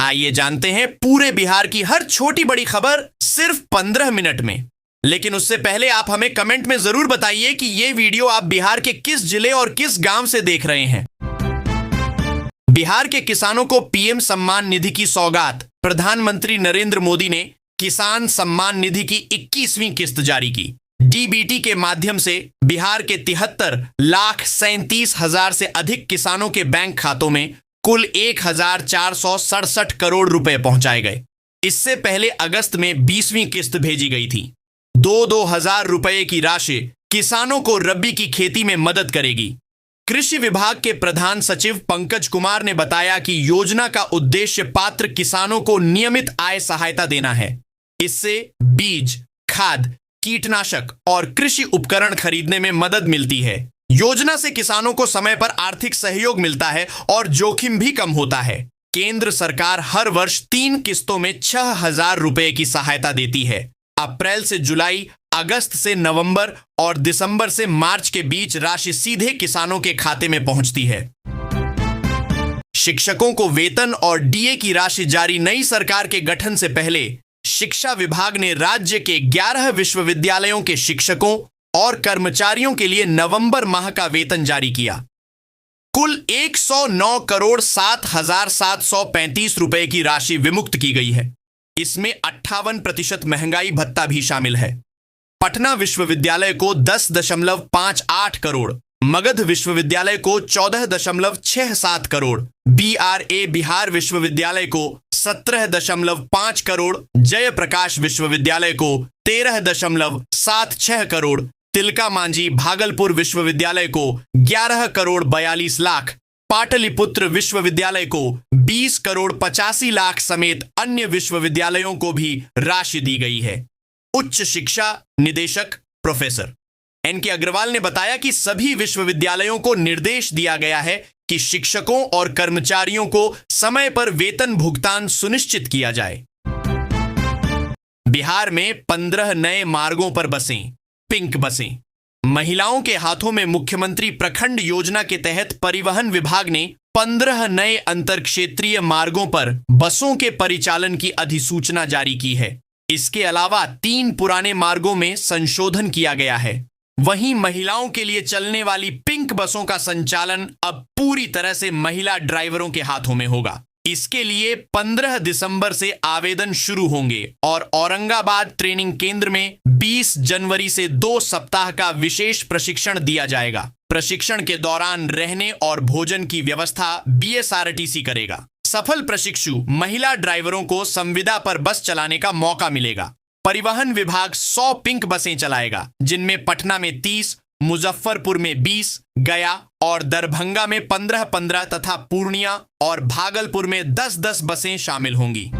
आइए जानते हैं पूरे बिहार की हर छोटी बड़ी खबर सिर्फ 15 मिनट में। लेकिन उससे पहले आप हमें कमेंट में जरूर बताइए कि ये वीडियो आप बिहार के किस जिले और किस गांव से देख रहे हैं। बिहार के किसानों को पीएम सम्मान निधि की सौगात। प्रधानमंत्री नरेंद्र मोदी ने किसान सम्मान निधि की 21वीं किस्त जारी की। डीबीटी के माध्यम से बिहार के 73,37,000 से अधिक किसानों के बैंक खातों में कुल 1,467 करोड़ रुपए पहुंचाए गए। इससे पहले अगस्त में 20वीं किस्त भेजी गई थी। 2-2 हजार रुपए की राशि किसानों को रबी की खेती में मदद करेगी। कृषि विभाग के प्रधान सचिव पंकज कुमार ने बताया कि योजना का उद्देश्य पात्र किसानों को नियमित आय सहायता देना है। इससे बीज, खाद, कीटनाशक और कृषि उपकरण खरीदने में मदद मिलती है। योजना से किसानों को समय पर आर्थिक सहयोग मिलता है और जोखिम भी कम होता है। केंद्र सरकार हर वर्ष 3 किस्तों में 6,000 रुपए की सहायता देती है। अप्रैल से जुलाई, अगस्त से नवंबर और दिसंबर से मार्च के बीच राशि सीधे किसानों के खाते में पहुंचती है। शिक्षकों को वेतन और डीए की राशि जारी। नई सरकार के गठन से पहले शिक्षा विभाग ने राज्य के 11 विश्वविद्यालयों के शिक्षकों और कर्मचारियों के लिए नवंबर माह का वेतन जारी किया। कुल 109 करोड़ 7,735 रुपए की राशि विमुक्त की गई है। इसमें 58% महंगाई भत्ता भी शामिल है। पटना विश्वविद्यालय को 10.58 करोड़, मगध विश्वविद्यालय को 14.67 करोड़, बीआरए बिहार विश्वविद्यालय को 17.5 करोड़, जयप्रकाश विश्वविद्यालय को 13.76 करोड़, तिलका मांझी भागलपुर विश्वविद्यालय को 11 करोड़ 42 लाख, पाटलिपुत्र विश्वविद्यालय को 20 करोड़ 85 लाख समेत अन्य विश्वविद्यालयों को भी राशि दी गई है। उच्च शिक्षा निदेशक प्रोफेसर एनके अग्रवाल ने बताया कि सभी विश्वविद्यालयों को निर्देश दिया गया है कि शिक्षकों और कर्मचारियों को समय पर वेतन भुगतान सुनिश्चित किया जाए। बिहार में 15 नए मार्गों पर बसें, पिंक बसें। महिलाओं के हाथों में मुख्यमंत्री प्रखंड योजना के तहत परिवहन विभाग ने 15 नए अंतरक्षेत्रीय मार्गों पर बसों के परिचालन की अधिसूचना जारी की है। इसके अलावा 3 पुराने मार्गों में संशोधन किया गया है। वहीं महिलाओं के लिए चलने वाली पिंक बसों का संचालन अब पूरी तरह से महिला ड्राइवरों के हाथों में होगा। इसके लिए 15 दिसंबर से आवेदन शुरू होंगे और औरंगाबाद ट्रेनिंग केंद्र में 20 जनवरी से 2 सप्ताह का विशेष प्रशिक्षण दिया जाएगा। प्रशिक्षण के दौरान रहने और भोजन की व्यवस्था बीएसआरटीसी करेगा। सफल प्रशिक्षु महिला ड्राइवरों को संविदा पर बस चलाने का मौका मिलेगा। परिवहन विभाग 100 पिंक बसें चलाएगा, जिनमें पटना में 30, मुजफ्फरपुर में 20, गया और दरभंगा में 15-15 तथा पूर्णिया और भागलपुर में 10-10 बसें शामिल होंगी।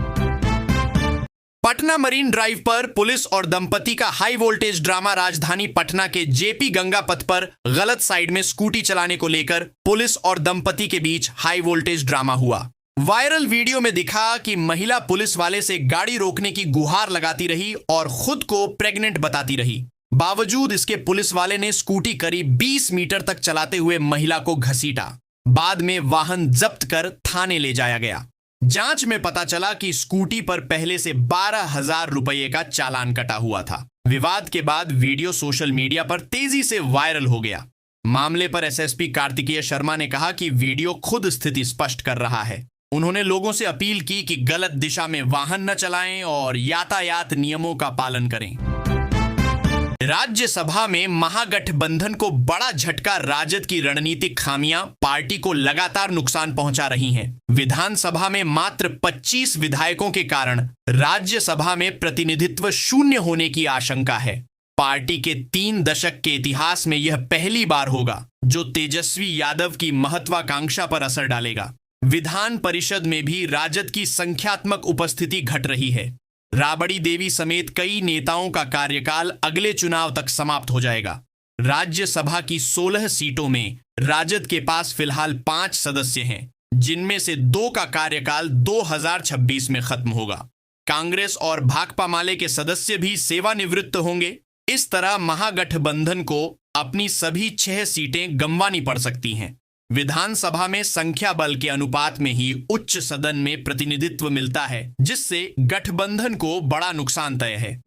पटना मरीन ड्राइव पर पुलिस और दंपति का हाई वोल्टेज ड्रामा। राजधानी पटना के जेपी गंगा पथ पर गलत साइड में स्कूटी चलाने को लेकर पुलिस और दंपति के बीच हाई वोल्टेज ड्रामा हुआ। वायरल वीडियो में दिखा कि महिला पुलिस वाले से गाड़ी रोकने की गुहार लगाती रही और खुद को प्रेग्नेंट बताती रही। बावजूद इसके पुलिस वाले ने स्कूटी करीब 20 मीटर तक चलाते हुए महिला को घसीटा। बाद में वाहन जब्त कर थाने ले जाया गया। जांच में पता चला कि स्कूटी पर पहले से 12,000 रुपये का चालान कटा हुआ था। विवाद के बाद वीडियो सोशल मीडिया पर तेजी से वायरल हो गया। मामले पर एसएसपी कार्तिकेय शर्मा ने कहा कि वीडियो खुद स्थिति स्पष्ट कर रहा है। उन्होंने लोगों से अपील की कि गलत दिशा में वाहन न चलाएं और यातायात नियमों का पालन करें। राज्यसभा में महागठबंधन को बड़ा झटका। राजद की रणनीतिक खामियां पार्टी को लगातार नुकसान पहुंचा रही हैं। विधानसभा में मात्र 25 विधायकों के कारण राज्यसभा में प्रतिनिधित्व शून्य होने की आशंका है। पार्टी के 3 दशक के इतिहास में यह पहली बार होगा जो तेजस्वी यादव की महत्वाकांक्षा पर असर डालेगा। विधान परिषद में भी राजद की संख्यात्मक उपस्थिति घट रही है। राबड़ी देवी समेत कई नेताओं का कार्यकाल अगले चुनाव तक समाप्त हो जाएगा। राज्यसभा की 16 सीटों में राजद के पास फिलहाल 5 सदस्य हैं, जिनमें से 2 का कार्यकाल 2026 में खत्म होगा। कांग्रेस और भाकपा माले के सदस्य भी सेवानिवृत्त होंगे। इस तरह महागठबंधन को अपनी सभी 6 सीटें गंवानी पड़ सकती हैं। विधानसभा में संख्या बल के अनुपात में ही उच्च सदन में प्रतिनिधित्व मिलता है, जिससे गठबंधन को बड़ा नुकसान तय है।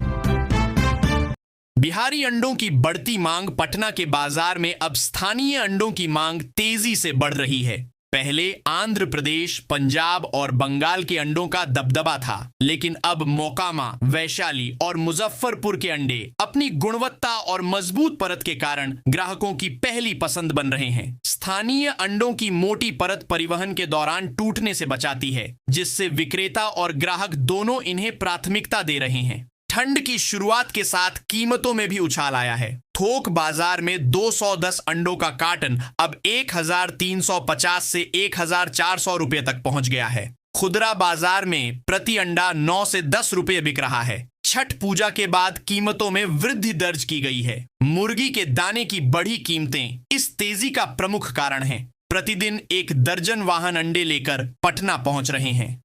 बिहारी अंडों की बढ़ती मांग। पटना के बाजार में अब स्थानीय अंडों की मांग तेजी से बढ़ रही है। पहले आंध्र प्रदेश, पंजाब और बंगाल के अंडों का दबदबा था, लेकिन अब मोकामा, वैशाली और मुजफ्फरपुर के अंडे अपनी गुणवत्ता और मजबूत परत के कारण ग्राहकों की पहली पसंद बन रहे हैं। स्थानीय अंडों की मोटी परत परिवहन के दौरान टूटने से बचाती है, जिससे विक्रेता और ग्राहक दोनों इन्हें प्राथमिकता दे रहे हैं। ठंड की शुरुआत के साथ कीमतों में भी उछाल आया है। थोक बाजार में 210 अंडों का कार्टन अब 1350 से 1400 रुपए तक पहुंच गया है। खुदरा बाजार में प्रति अंडा 9 से 10 रुपए बिक रहा है। छठ पूजा के बाद कीमतों में वृद्धि दर्ज की गई है। मुर्गी के दाने की बढ़ी कीमतें इस तेजी का प्रमुख कारण हैं। प्रतिदिन 1 दर्जन वाहन अंडे लेकर पटना पहुंच रहे हैं।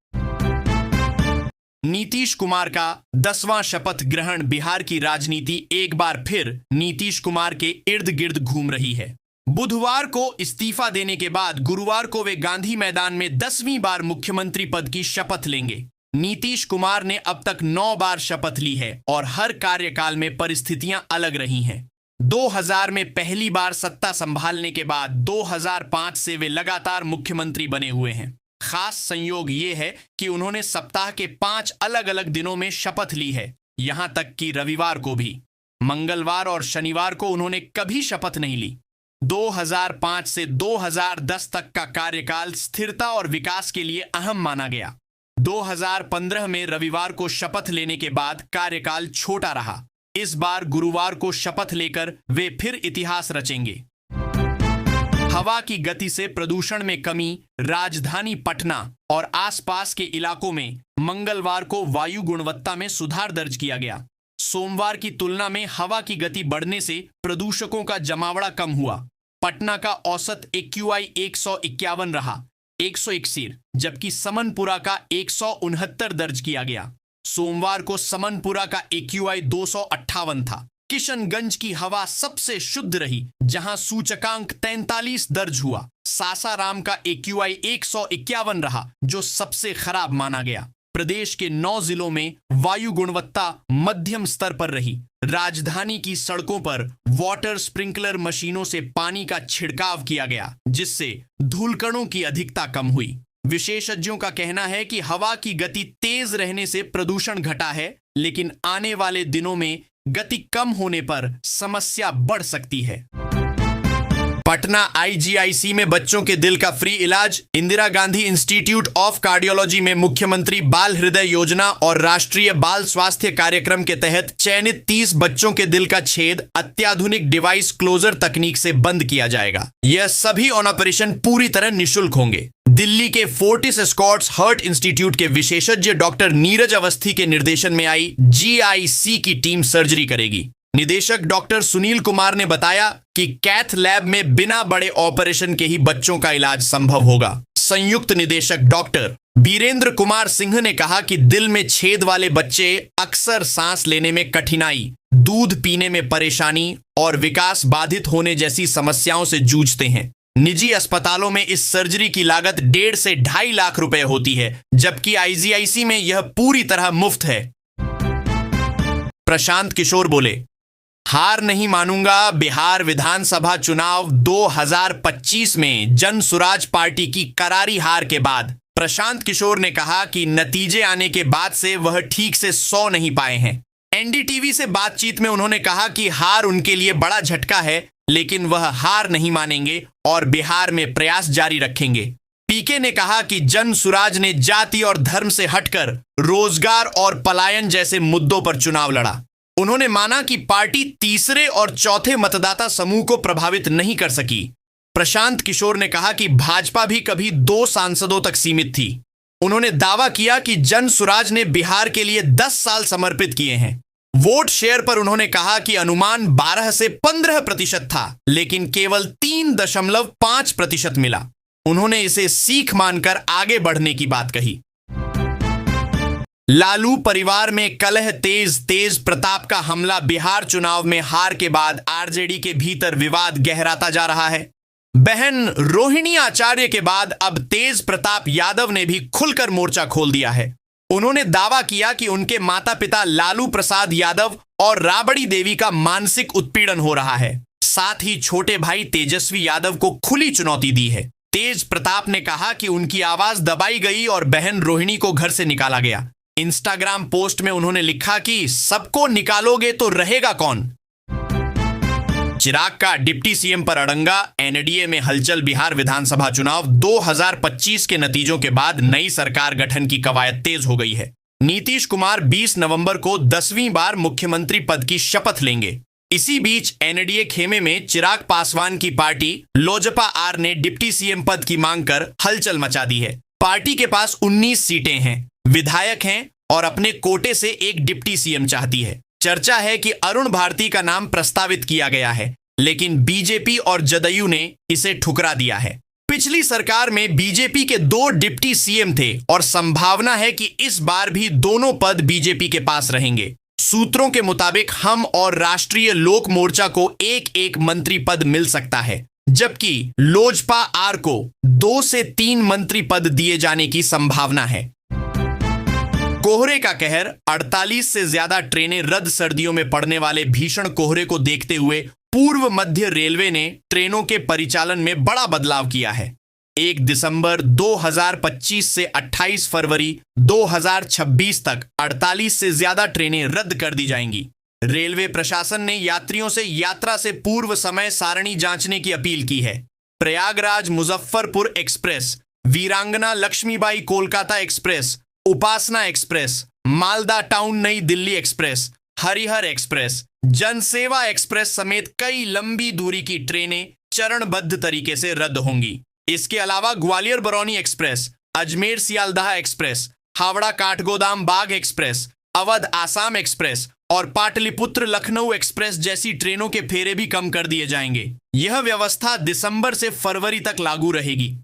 नीतीश कुमार का 10वां शपथ ग्रहण। बिहार की राजनीति एक बार फिर नीतीश कुमार के इर्द गिर्द घूम रही है। बुधवार को इस्तीफा देने के बाद गुरुवार को वे गांधी मैदान में 10वीं बार मुख्यमंत्री पद की शपथ लेंगे। नीतीश कुमार ने अब तक 9 बार शपथ ली है और हर कार्यकाल में परिस्थितियां अलग रही हैं। 2000 में पहली बार सत्ता संभालने के बाद 2005 से वे लगातार मुख्यमंत्री बने हुए हैं। खास संयोग ये है कि उन्होंने सप्ताह के 5 अलग अलग दिनों में शपथ ली है, यहां तक कि रविवार को भी। मंगलवार और शनिवार को उन्होंने कभी शपथ नहीं ली। 2005 से 2010 तक का कार्यकाल स्थिरता और विकास के लिए अहम माना गया। 2015 में रविवार को शपथ लेने के बाद कार्यकाल छोटा रहा। इस बार गुरुवार को शपथ लेकर वे फिर इतिहास रचेंगे। हवा की गति से प्रदूषण में कमी। राजधानी पटना और आसपास के इलाकों में मंगलवार को वायु गुणवत्ता में सुधार दर्ज किया गया। सोमवार की तुलना में हवा की गति बढ़ने से प्रदूषकों का जमावड़ा कम हुआ। पटना का औसत AQI 151 रहा, 161, जबकि समनपुरा का 169 दर्ज किया गया। सोमवार को समनपुरा का AQI 258 था। किशनगंज की हवा सबसे शुद्ध रही, जहां सूचकांक 43 दर्ज हुआ। सासाराम का AQI 151 रहा, जो सबसे खराब माना गया। प्रदेश के 9 जिलों में वायु गुणवत्ता मध्यम स्तर पर रही। राजधानी की सड़कों पर वाटर स्प्रिंकलर मशीनों से पानी का छिड़काव किया गया, जिससे धूलकणों की अधिकता कम हुई। विशेषज्ञों का कहना है कि हवा की गति तेज रहने से प्रदूषण घटा है, लेकिन आने वाले दिनों में गति कम होने पर समस्या बढ़ सकती है। पटना IGIC में बच्चों के दिल का फ्री इलाज। Indira Gandhi institute of cardiology में मुख्यमंत्री बाल हृदय योजना और राष्ट्रीय बाल स्वास्थ्य कार्यक्रम के तहत चयनित 30 बच्चों के दिल का छेद अत्याधुनिक डिवाइस क्लोजर तकनीक से बंद किया जाएगा। यह सभी ऑन ऑपरेशन पूरी तरह निःशुल्क होंगे। दिल्ली के फोर्टिस एस्कॉर्ट्स हार्ट इंस्टीट्यूट के विशेषज्ञ डॉक्टर नीरज अवस्थी के निर्देशन में आई GIC की टीम सर्जरी करेगी। निदेशक डॉक्टर सुनील कुमार ने बताया कि कैथ लैब में बिना बड़े ऑपरेशन के ही बच्चों का इलाज संभव होगा। संयुक्त निदेशक डॉक्टर बीरेंद्र कुमार सिंह ने कहा कि दिल में छेद वाले बच्चे अक्सर सांस लेने में कठिनाई, दूध पीने में परेशानी और विकास बाधित होने जैसी समस्याओं से जूझते हैं। निजी अस्पतालों में इस सर्जरी की लागत 1.5 से 2.5 लाख रुपए होती है, जबकि IGIC में यह पूरी तरह मुफ्त है। प्रशांत किशोर बोले, हार नहीं मानूंगा। बिहार विधानसभा चुनाव 2025 में जन सुराज पार्टी की करारी हार के बाद प्रशांत किशोर ने कहा कि नतीजे आने के बाद से वह ठीक से सो नहीं पाए हैं। NDTV से बातचीत में उन्होंने कहा कि हार उनके लिए बड़ा झटका है, लेकिन वह हार नहीं मानेंगे और बिहार में प्रयास जारी रखेंगे। पीके ने कहा कि जन सुराज ने जाति और धर्म से हटकर रोजगार और पलायन जैसे मुद्दों पर चुनाव लड़ा। उन्होंने माना कि पार्टी तीसरे और चौथे मतदाता समूह को प्रभावित नहीं कर सकी। प्रशांत किशोर ने कहा कि भाजपा भी कभी 2 सांसदों तक सीमित थी। उन्होंने दावा किया कि जन सुराज ने बिहार के लिए 10 साल समर्पित किए हैं। वोट शेयर पर उन्होंने कहा कि अनुमान 12 से 15% था, लेकिन केवल 3.5% मिला। उन्होंने इसे सीख मानकर आगे बढ़ने की बात कही। लालू परिवार में कलह तेज प्रताप का हमला। बिहार चुनाव में हार के बाद RJD के भीतर विवाद गहराता जा रहा है। बहन रोहिणी आचार्य के बाद अब तेज प्रताप यादव ने भी खुलकर मोर्चा खोल दिया है। उन्होंने दावा किया कि उनके माता पिता लालू प्रसाद यादव और राबड़ी देवी का मानसिक उत्पीड़न हो रहा है। साथ ही छोटे भाई तेजस्वी यादव को खुली चुनौती दी है। तेज प्रताप ने कहा कि उनकी आवाज दबाई गई और बहन रोहिणी को घर से निकाला गया। इंस्टाग्राम पोस्ट में उन्होंने लिखा कि सबको निकालोगे तो रहेगा कौन। चिराग का डिप्टी सीएम पर अड़ंगा, एनडीए में हलचल। बिहार विधानसभा चुनाव 2025 के नतीजों के बाद नई सरकार गठन की कवायद तेज हो गई है। नीतीश कुमार 20 नवंबर को 10वीं बार मुख्यमंत्री पद की शपथ लेंगे। इसी बीच एनडीए खेमे में चिराग पासवान की पार्टी लोजपा आर ने डिप्टी सीएम पद की मांग कर हलचल मचा दी है। पार्टी के पास 19 सीटें हैं, विधायक हैं और अपने कोटे से एक डिप्टी सीएम चाहती है। चर्चा है कि अरुण भारती का नाम प्रस्तावित किया गया है, लेकिन बीजेपी और जदयू ने इसे ठुकरा दिया है। पिछली सरकार में बीजेपी के 2 डिप्टी सीएम थे और संभावना है कि इस बार भी दोनों पद बीजेपी के पास रहेंगे। सूत्रों के मुताबिक हम और राष्ट्रीय लोक मोर्चा को एक मंत्री पद मिल सकता है, जबकि लोजपा आर को 2 से 3 मंत्री पद दिए जाने की संभावना है। कोहरे का कहर, 48 से ज्यादा ट्रेनें रद्द। सर्दियों में पड़ने वाले भीषण कोहरे को देखते हुए पूर्व मध्य रेलवे ने ट्रेनों के परिचालन में बड़ा बदलाव किया है। 1 दिसंबर 2025 से 28 फरवरी 2026 तक 48 से ज्यादा ट्रेनें रद्द कर दी जाएंगी। रेलवे प्रशासन ने यात्रियों से यात्रा से पूर्व समय सारणी जांचने की अपील की है। प्रयागराज मुजफ्फरपुर एक्सप्रेस, वीरांगना लक्ष्मीबाई कोलकाता एक्सप्रेस, उपासना एक्सप्रेस, मालदा टाउन नई दिल्ली एक्सप्रेस, हरिहर एक्सप्रेस, जनसेवा एक्सप्रेस समेत कई लंबी दूरी की ट्रेनें चरणबद्ध तरीके से रद्द होंगी। इसके अलावा ग्वालियर बरौनी एक्सप्रेस, अजमेर सियालदह एक्सप्रेस, हावड़ा काठगोदाम बाग एक्सप्रेस, अवध आसाम एक्सप्रेस और पाटलिपुत्र लखनऊ एक्सप्रेस जैसी ट्रेनों के फेरे भी कम कर दिए जाएंगे। यह व्यवस्था दिसंबर से फरवरी तक लागू रहेगी।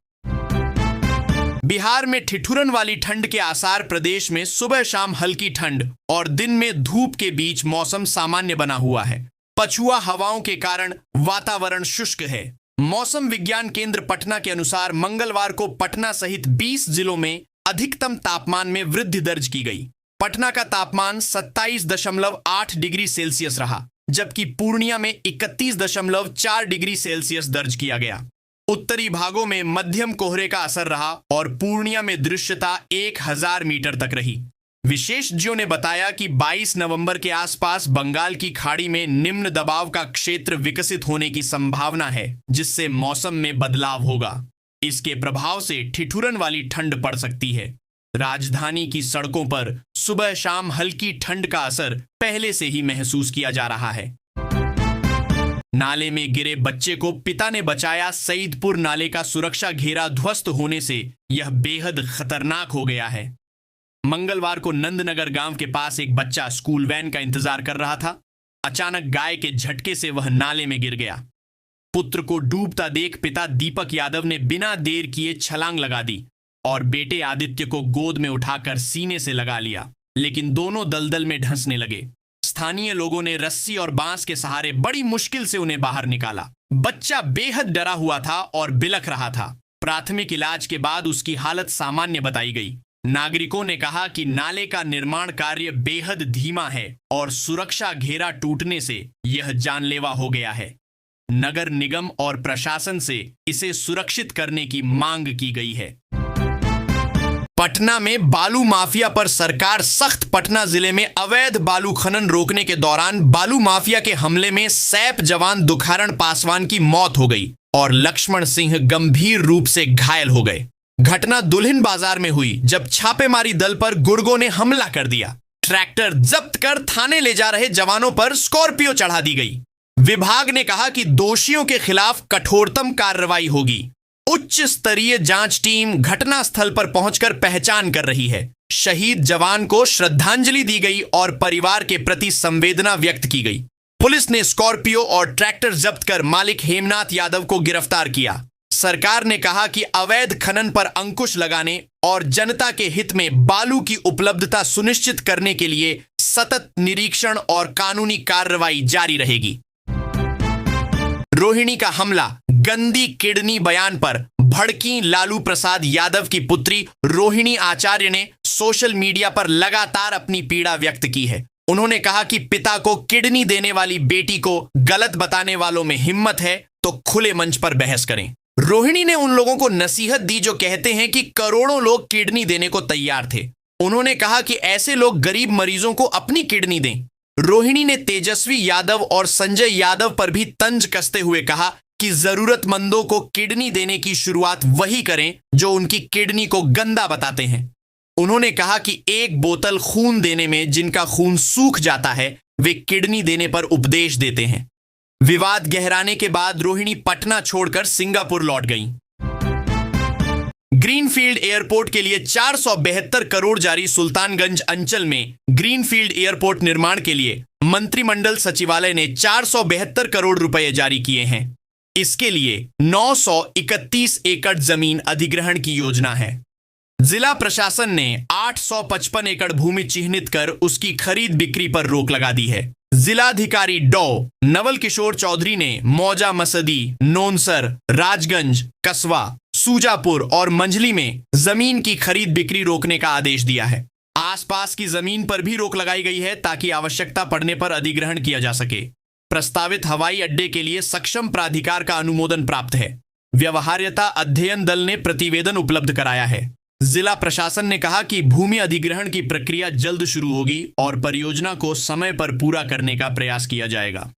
बिहार में ठिठुरन वाली ठंड के आसार। प्रदेश में सुबह शाम हल्की ठंड और दिन में धूप के बीच मौसम सामान्य बना हुआ है। पछुआ हवाओं के कारण वातावरण शुष्क है। मौसम विज्ञान केंद्र पटना के अनुसार मंगलवार को पटना सहित 20 जिलों में अधिकतम तापमान में वृद्धि दर्ज की गई। पटना का तापमान 27.8 डिग्री सेल्सियस रहा, जबकि पूर्णिया में 31.4 डिग्री सेल्सियस दर्ज किया गया। उत्तरी भागों में मध्यम कोहरे का असर रहा और पूर्णिया में दृश्यता 1000 मीटर तक रही। विशेषज्ञों ने बताया कि 22 नवंबर के आसपास बंगाल की खाड़ी में निम्न दबाव का क्षेत्र विकसित होने की संभावना है, जिससे मौसम में बदलाव होगा। इसके प्रभाव से ठिठुरन वाली ठंड पड़ सकती है। राजधानी की सड़कों पर सुबह शाम हल्की ठंड का असर पहले से ही महसूस किया जा रहा है। नाले में गिरे बच्चे को पिता ने बचाया। सईदपुर नाले का सुरक्षा घेरा ध्वस्त होने से यह बेहद खतरनाक हो गया है। मंगलवार को नंदनगर गांव के पास एक बच्चा स्कूल वैन का इंतजार कर रहा था। अचानक गाय के झटके से वह नाले में गिर गया। पुत्र को डूबता देख पिता दीपक यादव ने बिना देर किए छलांग लगा दी और बेटे आदित्य को गोद में उठाकर सीने से लगा लिया, लेकिन दोनों दलदल में धंसने लगे। स्थानीय लोगों ने रस्सी और बांस के सहारे बड़ी मुश्किल से उन्हें बाहर निकाला। बच्चा बेहद डरा हुआ था और बिलख रहा था। प्राथमिक इलाज के बाद उसकी हालत सामान्य बताई गई। नागरिकों ने कहा कि नाले का निर्माण कार्य बेहद धीमा है और सुरक्षा घेरा टूटने से यह जानलेवा हो गया है। नगर निगम और प्रशासन से इसे सुरक्षित करने की मांग की गई है। पटना में बालू माफिया पर सरकार सख्त। पटना जिले में अवैध बालू खनन रोकने के दौरान बालू माफिया के हमले में सैप जवान दुखारण पासवान की मौत हो गई और लक्ष्मण सिंह गंभीर रूप से घायल हो गए। घटना दुल्हिन बाजार में हुई, जब छापेमारी दल पर गुर्गों ने हमला कर दिया। ट्रैक्टर जब्त कर थाने ले जा रहे जवानों पर स्कॉर्पियो चढ़ा दी गई। विभाग ने कहा कि दोषियों के खिलाफ कठोरतम कार्रवाई होगी। उच्च स्तरीय जांच टीम घटनास्थल पर पहुंचकर पहचान कर रही है। शहीद जवान को श्रद्धांजलि दी गई और परिवार के प्रति संवेदना व्यक्त की गई। पुलिस ने स्कॉर्पियो और ट्रैक्टर जब्त कर मालिक हेमनाथ यादव को गिरफ्तार किया। सरकार ने कहा कि अवैध खनन पर अंकुश लगाने और जनता के हित में बालू की उपलब्धता सुनिश्चित करने के लिए सतत निरीक्षण और कानूनी कार्रवाई जारी रहेगी। रोहिणी का हमला, गंदी किडनी बयान पर भड़की लालू प्रसाद यादव की पुत्री रोहिणी आचार्य ने सोशल मीडिया पर लगातार अपनी पीड़ा व्यक्त की है। उन्होंने कहा कि पिता को किडनी देने वाली बेटी को गलत बताने वालों में हिम्मत है तो खुले मंच पर बहस करें। रोहिणी ने उन लोगों को नसीहत दी जो कहते हैं कि करोड़ों लोग किडनी देने को तैयार थे। उन्होंने कहा कि ऐसे लोग गरीब मरीजों को अपनी किडनी दें। रोहिणी ने तेजस्वी यादव और संजय यादव पर भी तंज कसते हुए कहा कि जरूरतमंदों को किडनी देने की शुरुआत वही करें जो उनकी किडनी को गंदा बताते हैं। उन्होंने कहा कि एक बोतल खून देने में जिनका खून सूख जाता है वे किडनी देने पर उपदेश देते हैं। विवाद गहराने के बाद रोहिणी पटना छोड़कर सिंगापुर लौट गईं। ग्रीनफील्ड एयरपोर्ट के लिए 472 करोड़ जारी। सुल्तानगंज अंचल में ग्रीनफील्ड एयरपोर्ट निर्माण के लिए मंत्रिमंडल सचिवालय ने 472 करोड़ रुपए जारी किए हैं। इसके लिए 931 एकड़ जमीन अधिग्रहण की योजना है। जिला प्रशासन ने 855 एकड़ भूमि चिन्हित कर उसकी खरीद बिक्री पर रोक लगा दी है। जिलाधिकारी डॉ नवल किशोर चौधरी ने मौजा मसदी, नोनसर, राजगंज, कसवा, सूजापुर और मंझली में जमीन की खरीद बिक्री रोकने का आदेश दिया है। आसपास की जमीन पर भी रोक लगाई गई है ताकि आवश्यकता पड़ने पर अधिग्रहण किया जा सके। प्रस्तावित हवाई अड्डे के लिए सक्षम प्राधिकार का अनुमोदन प्राप्त है। व्यवहार्यता अध्ययन दल ने प्रतिवेदन उपलब्ध कराया है। जिला प्रशासन ने कहा कि भूमि अधिग्रहण की प्रक्रिया जल्द शुरू होगी और परियोजना को समय पर पूरा करने का प्रयास किया जाएगा।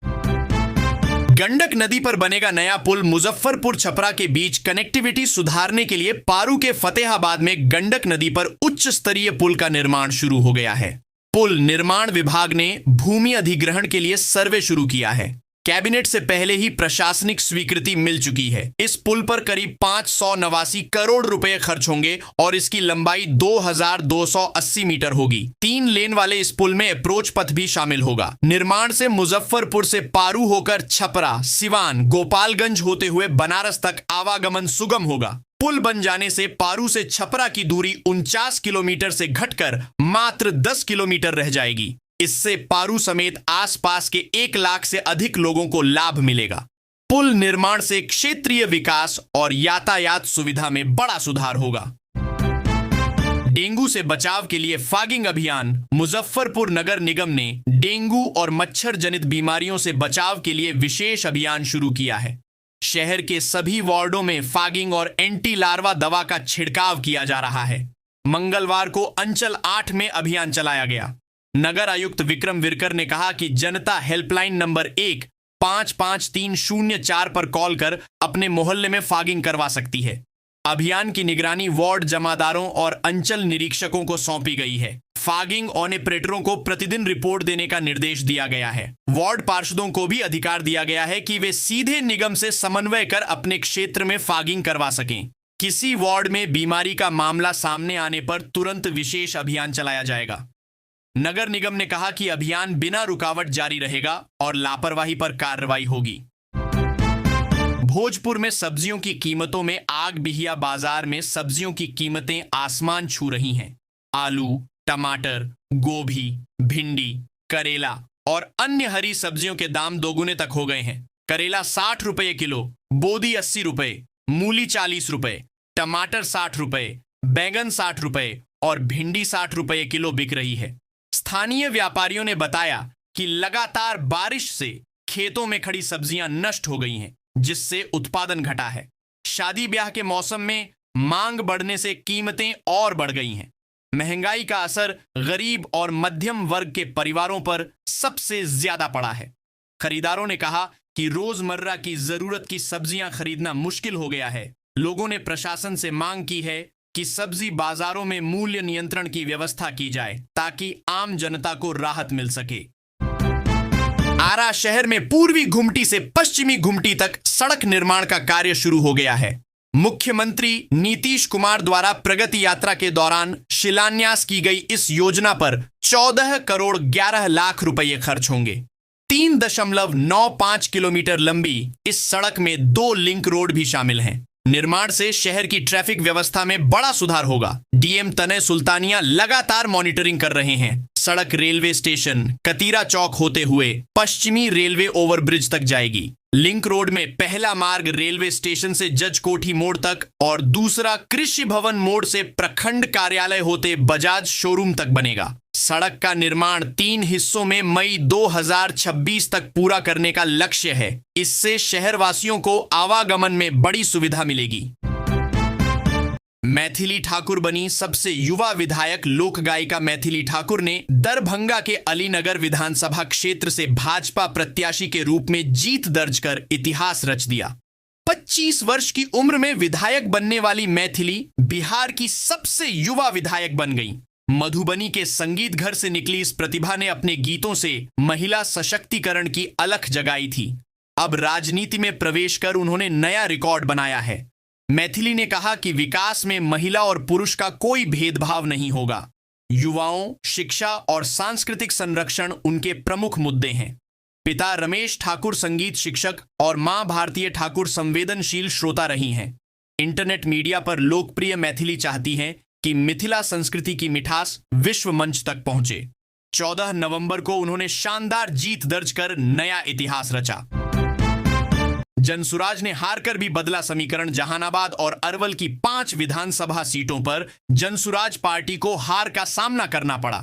गंडक नदी पर बनेगा नया पुल। मुजफ्फरपुर छपरा के बीच कनेक्टिविटी सुधारने के लिए पारू के फतेहाबाद में गंडक नदी पर उच्च स्तरीय पुल का निर्माण शुरू हो गया है। पुल निर्माण विभाग ने भूमि अधिग्रहण के लिए सर्वे शुरू किया है। कैबिनेट से पहले ही प्रशासनिक स्वीकृति मिल चुकी है। इस पुल पर करीब 589 करोड़ रुपए खर्च होंगे और इसकी लंबाई 2280 मीटर होगी। 3 लेन वाले इस पुल में अप्रोच पथ भी शामिल होगा। निर्माण से मुजफ्फरपुर से पारू होकर छपरा, सिवान, गोपालगंज होते हुए बनारस तक आवागमन सुगम होगा। पुल बन जाने से पारू से छपरा की दूरी 49 किलोमीटर से घटकर मात्र 10 किलोमीटर रह जाएगी। इससे पारू समेत आसपास के 1 लाख से अधिक लोगों को लाभ मिलेगा। पुल निर्माण से क्षेत्रीय विकास और यातायात सुविधा में बड़ा सुधार होगा। डेंगू से बचाव के लिए फॉगिंग अभियान। मुजफ्फरपुर नगर निगम ने डेंगू और मच्छर जनित बीमारियों से बचाव के लिए विशेष अभियान शुरू किया है। शहर के सभी वार्डों में फॉगिंग और एंटी लार्वा दवा का छिड़काव किया जा रहा है। मंगलवार को अंचल 8 में अभियान चलाया गया। नगर आयुक्त विक्रम विरकर ने कहा कि जनता हेल्पलाइन नंबर 1-55304 पर कॉल कर अपने मोहल्ले में फॉगिंग करवा सकती है। अभियान की निगरानी वार्ड जमादारों और अंचल निरीक्षकों को सौंपी गई है। फॉगिंग ऑपरेटरों को प्रतिदिन रिपोर्ट देने का निर्देश दिया गया है। वार्ड पार्षदों को भी अधिकार दिया गया है कि वे सीधे निगम से समन्वय कर अपने क्षेत्र में फॉगिंग करवा सकें। किसी वार्ड में बीमारी का मामला सामने आने पर तुरंत विशेष अभियान चलाया जाएगा। नगर निगम ने कहा कि अभियान बिना रुकावट जारी रहेगा और लापरवाही पर कार्रवाई होगी। भोजपुर में सब्जियों की कीमतों में आग बिहिया। बाजार में सब्जियों की कीमतें आसमान छू रही हैं। आलू, टमाटर, गोभी, भिंडी, करेला और अन्य हरी सब्जियों के दाम दोगुने तक हो गए हैं। करेला 60 रुपए किलो, बोदी 80 रुपए, मूली 40 रुपए, टमाटर 60 रुपए, बैंगन 60 रुपए और भिंडी 60 रुपए किलो बिक रही है। स्थानीय व्यापारियों ने बताया कि लगातार बारिश से खेतों में खड़ी सब्जियां नष्ट हो गई हैं, जिससे उत्पादन घटा है। शादी ब्याह के मौसम में मांग बढ़ने से कीमतें और बढ़ गई हैं। महंगाई का असर गरीब और मध्यम वर्ग के परिवारों पर सबसे ज्यादा पड़ा है। खरीदारों ने कहा कि रोजमर्रा की जरूरत की सब्जियां खरीदना मुश्किल हो गया है। लोगों ने प्रशासन से मांग की है कि सब्जी बाजारों में मूल्य नियंत्रण की व्यवस्था की जाए ताकि आम जनता को राहत मिल सके। आरा शहर में पूर्वी घुमटी से पश्चिमी घुमटी तक सड़क निर्माण का कार्य शुरू हो गया है। मुख्यमंत्री नीतीश कुमार द्वारा प्रगति यात्रा के दौरान शिलान्यास की गई इस योजना पर 14 करोड़ 11 लाख रुपए खर्च होंगे। 3.95 किलोमीटर लंबी इस सड़क में 2 लिंक रोड भी शामिल हैं। निर्माण से शहर की ट्रैफिक व्यवस्था में बड़ा सुधार होगा। डीएम तनय सुल्तानिया लगातार मॉनिटरिंग कर रहे हैं। सड़क रेलवे स्टेशन कतीरा चौक होते हुए पश्चिमी रेलवे ओवरब्रिज तक जाएगी। लिंक रोड में पहला मार्ग रेलवे स्टेशन से जज कोठी मोड़ तक और दूसरा कृषि भवन मोड़ से प्रखंड कार्यालय होते बजाज शोरूम तक बनेगा। सड़क का निर्माण 3 हिस्सों में मई 2026 तक पूरा करने का लक्ष्य है। इससे शहरवासियों को आवागमन में बड़ी सुविधा मिलेगी। मैथिली ठाकुर बनी सबसे युवा विधायक। लोक गायिका मैथिली ठाकुर ने दरभंगा के अलीनगर विधानसभा क्षेत्र से भाजपा प्रत्याशी के रूप में जीत दर्ज कर इतिहास रच दिया। 25 वर्ष की उम्र में विधायक बनने वाली मैथिली बिहार की सबसे युवा विधायक बन गई। मधुबनी के संगीत घर से निकली इस प्रतिभा ने अपने गीतों से महिला सशक्तिकरण की अलख जगाई थी। अब राजनीति में प्रवेश कर उन्होंने नया रिकॉर्ड बनाया है। मैथिली ने कहा कि विकास में महिला और पुरुष का कोई भेदभाव नहीं होगा। युवाओं, शिक्षा और सांस्कृतिक संरक्षण उनके प्रमुख मुद्दे हैं। पिता रमेश ठाकुर संगीत शिक्षक और मां भारतीय ठाकुर संवेदनशील श्रोता रही हैं। इंटरनेट मीडिया पर लोकप्रिय मैथिली चाहती हैं कि मिथिला संस्कृति की मिठास विश्व मंच तक पहुंचे। 14 नवंबर को उन्होंने शानदार जीत दर्ज कर नया इतिहास रचा। जनसुराज ने हारकर भी बदला समीकरण। जहानाबाद और अरवल की 5 विधानसभा सीटों पर जनसुराज पार्टी को हार का सामना करना पड़ा।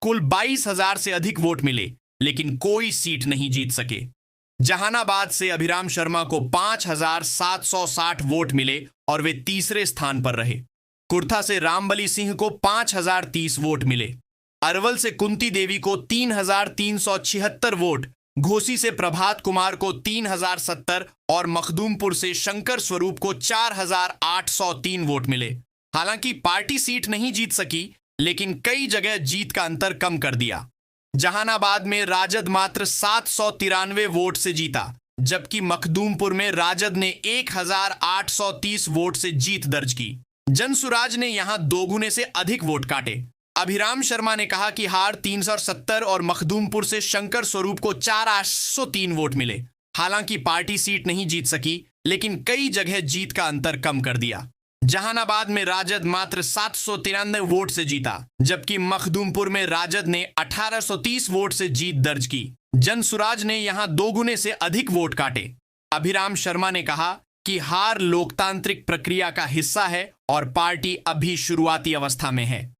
कुल 22,000 से अधिक वोट मिले, लेकिन कोई सीट नहीं जीत सके। जहानाबाद से अभिराम शर्मा को 5,760 वोट मिले और वे तीसरे स्थान पर रहे। कुर्था से रामबली सिंह को 5,030 वोट मिले। अरवल से कुंती देवी को 3,376 वोट, घोसी से प्रभात कुमार को 3,070 और मखदूमपुर से शंकर स्वरूप को 4,803 वोट मिले। हालांकि पार्टी सीट नहीं जीत सकी, लेकिन कई जगह जीत का अंतर कम कर दिया। जहानाबाद में राजद मात्र 793 वोट से जीता, जबकि मखदूमपुर में राजद ने 1,830 वोट से जीत दर्ज की। जनसुराज ने यहां दोगुने से अधिक वोट काटे। अभिराम शर्मा ने कहा कि हार 370 और मखदूमपुर से शंकर स्वरूप को 403 वोट मिले। हालांकि पार्टी सीट नहीं जीत सकी, लेकिन कई जगह जीत का अंतर कम कर दिया। जहानाबाद में राजद मात्र 793 वोट से जीता, जबकि मखदूमपुर में राजद ने 1830 वोट से जीत दर्ज की। जनसुराज ने यहां दोगुने से अधिक वोट काटे। अभिराम शर्मा ने कहा कि हार लोकतांत्रिक प्रक्रिया का हिस्सा है और पार्टी अभी शुरुआती अवस्था में है।